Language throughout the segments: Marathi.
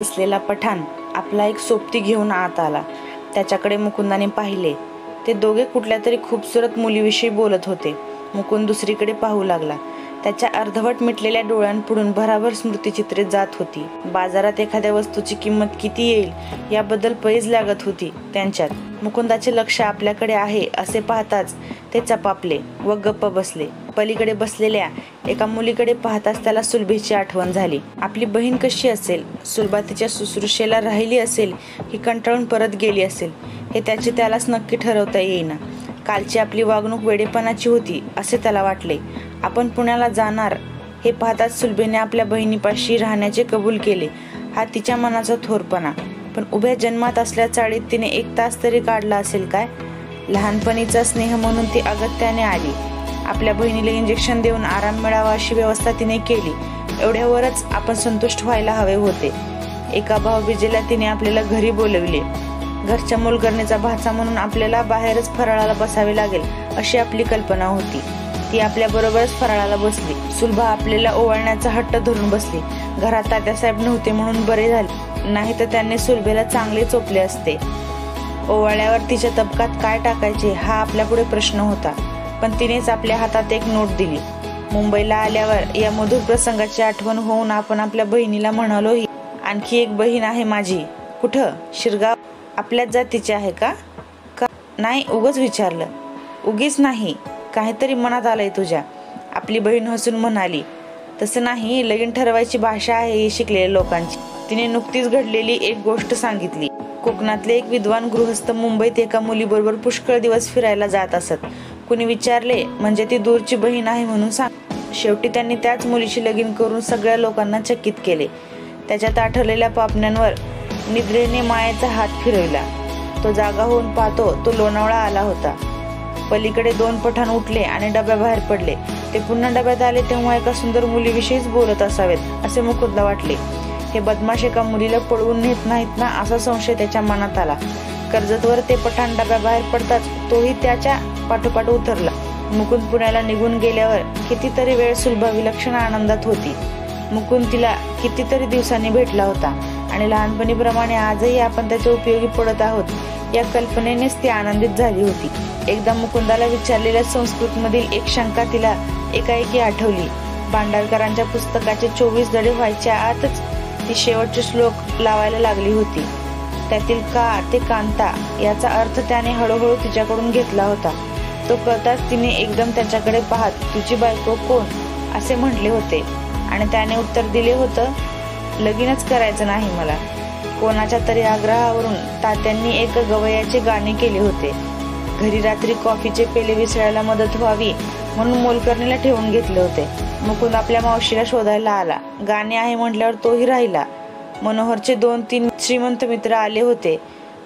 असलेला पठाण आपला एक सोबती घेऊन आत आला। त्याच्याकडे मुकुंदाने पाहिले। ते दोघे कुठल्या तरी खूबसूरत मुलीविषयी बोलत होते। मुकुंद दुसरीकडे पाहू लागला। त्याच्या अर्धवट मिटलेल्या डोळ्यांपुढून भराभर स्मृतिचित्रे जात होती। बाजारात एखाद्या वस्तूची किंमत किती येईल याबद्दल पैज लागत होती त्यांच्यात। मुकुंदाचे लक्ष आपल्याकडे आहे असे पाहताच ते चपापले व गप्प बसले। पलीकडे बसलेल्या एका मुलीकडे पाहताच त्याला सुलभेची आठवण झाली। आपली बहीण कशी असेल, सुलभा तिच्या शुश्रूषेला राहिली असेल की कंटाळून परत गेली असेल हे त्यालाच नक्की ठरवता येईना। कालची आपली वागणूक वेडेपणाची होती असे त्याला वाटले। आपण पुण्याला जाणार हे पाहताच सुलभेने आपल्या बहिणीपाशी राहण्याचे कबूल केले हा तिच्या मनाचा थोरपणा। पण उभ्या जन्मात असल्या चाळीत तिने 1 तास तरी काढला असेल काय? लहानपणीचा स्नेह म्हणून ती अगत्याने आली। आपल्या बहिणीला इंजेक्शन देऊन आराम मिळावा अशी व्यवस्था तिने केली। एवढ्यावरच आपण संतुष्ट व्हायला हवे होते। एका भाऊबीजेला तिने आपल्याला घरी बोलविले। घरच्या मोलकरणीचा भाचा म्हणून आपल्याला बाहेरच फराळाला बसावे लागेल अशी आपली कल्पना होती। ती आपल्या बरोबरच फराळाला बसली। सुलभा आपल्याला ओवाळण्याचा हट्ट धरून बसली। घरात तात्यासाहेब नव्हते म्हणून बरे झाले, नाही तर त्यांनी सुलभेला चांगले चोपले असते। ओवाळ्यावर तिच्या तबकात काय टाकायचे हा आपल्यापुढे प्रश्न होता, पण तिनेच आपल्या हातात एक नोट दिली। मुंबईला आल्यावर या मधुर प्रसंगाची आठवण होऊन आपण आपल्या बहिणीला म्हणालोही, आणखी एक बहीण आहे माझी। कुठं? शिरगाव? आपल्याच जातीची आहे का? नाही, उगच विचारलं। उगीच नाही, काहीतरी मनात आलंय तुझ्या। आपली बहीण हसून म्हणाली, तसं नाही, लगीन ठरवायची भाषा आहे ही शिकलेल्या लोकांची। तिने नुकतीच घडलेली एक गोष्ट सांगितली। कोकणातले एक विद्वान गृहस्थ मुंबईत एका मुलीबरोबर पुष्कळ दिवस फिरायला जात असत। कुणी विचारले म्हणजे ती दूरची बहीण आहे म्हणून सांग। शेवटी त्यांनी त्याच मुलीशी लगीन करून सगळ्या लोकांना चकित केले। त्याच्या ताठरलेल्या पापण्यांवर निद्रेने मायेचा हात फिरविला। तो जागा होऊन पाहतो तो लोणावळा आला होता। पलीकडे 2 पठाण उठले आणि डब्याबाहेर पडले। ते पुन्हा डब्यात आले तेव्हा एका सुंदर मुलीविषयीच बोलत असावेत असे मुकुंदला वाटले। हे बदमाश एका मुलीला पळवून नेत नाहीत ना असा संशय त्याच्या मनात आला। कर्जतवर ते पठाण डब्याबाहेर पडताच तोही त्याच्या पाठोपाठ उतरला। मुकुंद पुण्याला निघून गेल्यावर कितीतरी वेळ सुलभा विलक्षण आनंदात होती। मुकुंद तिला कितीतरी दिवसांनी भेटला होता आणि लहानपणीप्रमाणे आजही आपण त्याच्या उपयोगी पडत आहोत या कल्पनेनेच ती आनंदित झाली होती। एकदा मुकुंदाला विचारलेल्या संस्कृतमधील एक शंका तिला एकाएकी आठवली। भांडारकरांच्या पुस्तकाचे 24 धडे व्हायच्या आतच ती शेवटचे श्लोक लावायला लागली होती। त्यातील का ते कांता याचा अर्थ त्याने हळूहळू तिच्याकडून घेतला होता। तो कळताच तिने एकदम त्याच्याकडे पाहत तुझी बायको कोण असे म्हटले होते आणि त्याने उत्तर दिले होतं, लगीनच करायचं नाही मला। कोणाच्या तरी आग्रहावरून तात्यांनी एक गवयाचे गाणे केले होते। घरी रात्री कॉफीचे पेले विसरायला मदत व्हावी म्हणून मोलकरणीला ठेवून घेतले होते। मुकुंद आपल्या मावशीला शोधायला आला। गाणे आहे म्हटल्यावर तोही राहिला। मनोहरचे 2-3 श्रीमंत मित्र आले होते।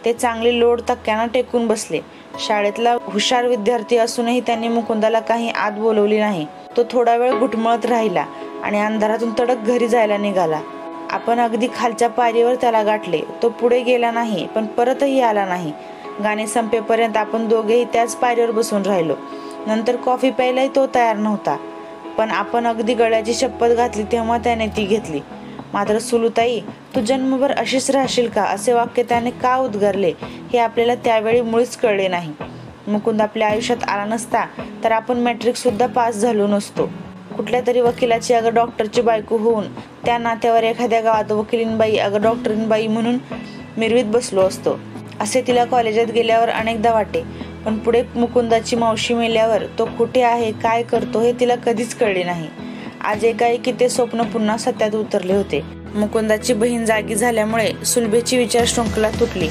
ते चांगले लोड तक्क्यानं टेकून बसले। शाळेतला हुशार विद्यार्थी असूनही त्यांनी मुकुंदाला काही आत बोलवले नाही। तो थोडा वेळ घुटमळत राहिला आणि अंधारातून तडक घरी जायला निघाला। आपण अगदी खालच्या पायरीवर त्याला गाठले। तो पुढे गेला नाही पण परतही आला नाही। गाणे संपेपर्यंत आपण दोघेही त्याच पायरीवर बसून राहिलो। नंतर कॉफी प्यायलाही तो तयार नव्हता, पण आपण अगदी गळ्याची शपथ घातली तेव्हा त्याने ती घेतली। मात्र सुलूताई, तू जन्मभर अशीच राहशील का असे वाक्य त्याने का उद्गारले हे आपल्याला त्यावेळी मुळीच कळले नाही। मुकुंद आपल्या आयुष्यात आला नसता तर आपण मॅट्रिक सुद्धा पास झालो नसतो। कुठल्या तरी वकिलाची अगं डॉक्टरची बायको होऊन त्या नात्यावर एखाद्या गावात वकिलीनबाई अगं डॉक्टरीनबाई म्हणून मिरवीत बसलो असतो असे तिला कॉलेजात गेल्यावर अनेकदा वाटे। पण पुढे मुकुंदाची मावशी मेल्यावर तो कुठे आहे काय करतो हे तिला कधीच कळले नाही। आज एकाएकी ते स्वप्न पुन्हा सत्यात उतरले होते। मुकुंदाची बहीण जागी झाल्यामुळे सुलभेची विचार शृंखला तुटली।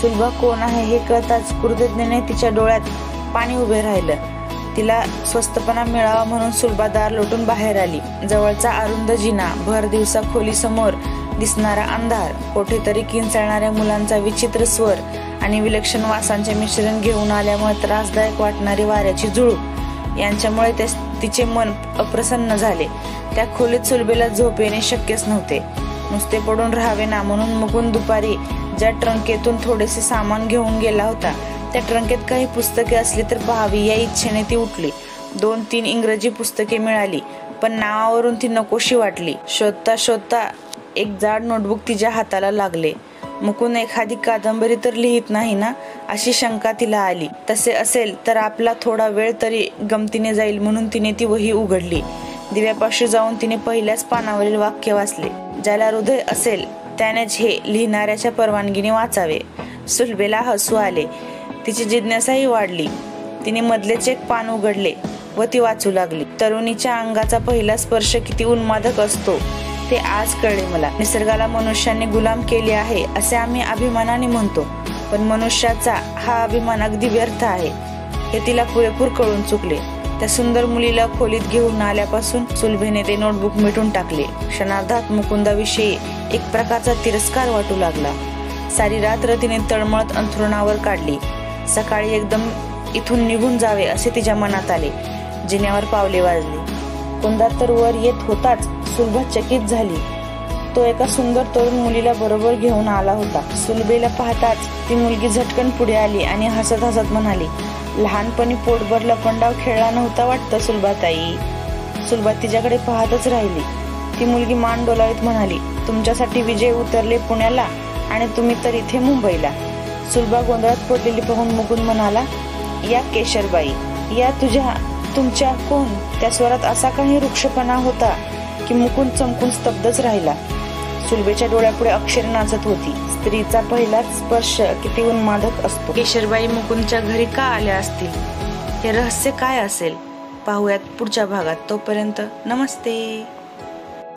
सुलभा कोण आहे हे कळताच कृतज्ञतेने तिच्या डोळ्यात पाणी उभे राहिलं। तिला स्वस्तपणा मिळावा म्हणून सुलभा दार लोटून बाहेर आली। जवळचा अरुंद जिना, भर दिवसा खोलीसमोर दिसणारा अंधार, कोठेतरी किंचाळणाऱ्या मुलांचा विचित्र स्वर आणि विलक्षण वासांचे मिश्रण घेऊन आल्यामुळे त्रासदायक वाटणारी वाऱ्याची झुळूक यांच्यामुळे तिचे मन अप्रसन्न झाले। त्या खोलीत सुलभेला झोप येणे शक्यच नव्हते। नुसते पडून राहावे ना म्हणून मुकुंद दुपारी ज्या ट्रंकेतून थोडेसे सामान घेऊन गेला होता त्या ट्रंकेत काही पुस्तके असली तर पाहावी या इच्छेने ती उठली। 2-3 इंग्रजी पुस्तके मिळाली, पण नावावरून ती नकोशी वाटली। शोधता शोधता एक जाड नोटबुक तिच्या हाताला लागले. मुकुंद एखादी कादंबरी तर लिहित नाही ना, अशी शंका तिला आली. तसे असेल तर आपला थोडा वेळ तरी गमतीने जाईल म्हणून तिने ती वही उघडली. दिव्यापाशी जाऊन तिने पहिल्याच पानावरील वाक्य वाचले. ज्याला हृदय असेल त्यानेच हे लिहिणाऱ्याच्या परवानगीने वाचावे. सुलभेला हसू आले. तिची जिज्ञासाही वाढली. तिने मधलेच एक पान उघडले व ती वाचू लागली. तरुणीच्या अंगाचा पहिला स्पर्श किती उन्मादक असतो ते आज कळले मला. निसर्गाला मनुष्याने गुलाम केले आहे असे आम्ही अभिमानाने म्हणतो, पण मनुष्याचा हा अभिमान अगदी व्यर्थ आहे हे तिला पुरेपूर कळून चुकले. त्या सुंदर मुलीला खोलीत घेऊन आल्यापासून सुलभेने ते नोटबुक मिटून टाकले. क्षणार्धात मुकुंदाविषयी एक प्रकारचा तिरस्कार वाटू लागला. सारी रात्र तिने तळमळत अंथरुणावर काढली. सकाळी एकदम इथून निघून जावे असे तिच्या मनात आले. जिन्यावर पावले वाजली. कुंदा तर वर येत होताच सुलभा चकित झाली. तो एका सुंदर तरुण मुलीला बरोबर घेऊन आला होता. सुलभेला पाहताच ती मुलगी झटकन पुढे आली आणि हसत हसत म्हणाली, लहानपणी पोटभर लपंडाव खेळला नव्हता वाटतं सुलभाताई. सुलभा तिच्याकडे पाहतच राहिली. ती मुलगी मान डोलावीत म्हणाली, तुमच्यासाठी विजय उतरले पुण्याला आणि तुम्ही तर इथे मुंबईला. सुलभा गोंधळात पडलेली पाहून मुकुंद म्हणाला, या केशरबाई, या तुमच्या कोण? त्या स्वरात असा काही वृक्षपणा होता की मुकुंद चमकून स्तब्धच राहिला. सुलभेच्या डोळ्यापुढे अक्षर नाचत होती. स्त्रीचा पहिलाच स्पर्श किती उन्मादक असतो. केशरबाई मुकुंदच्या घरी का आल्या असतील? हे रहस्य काय असेल? पाहूयात पुढच्या भागात. तोपर्यंत नमस्ते.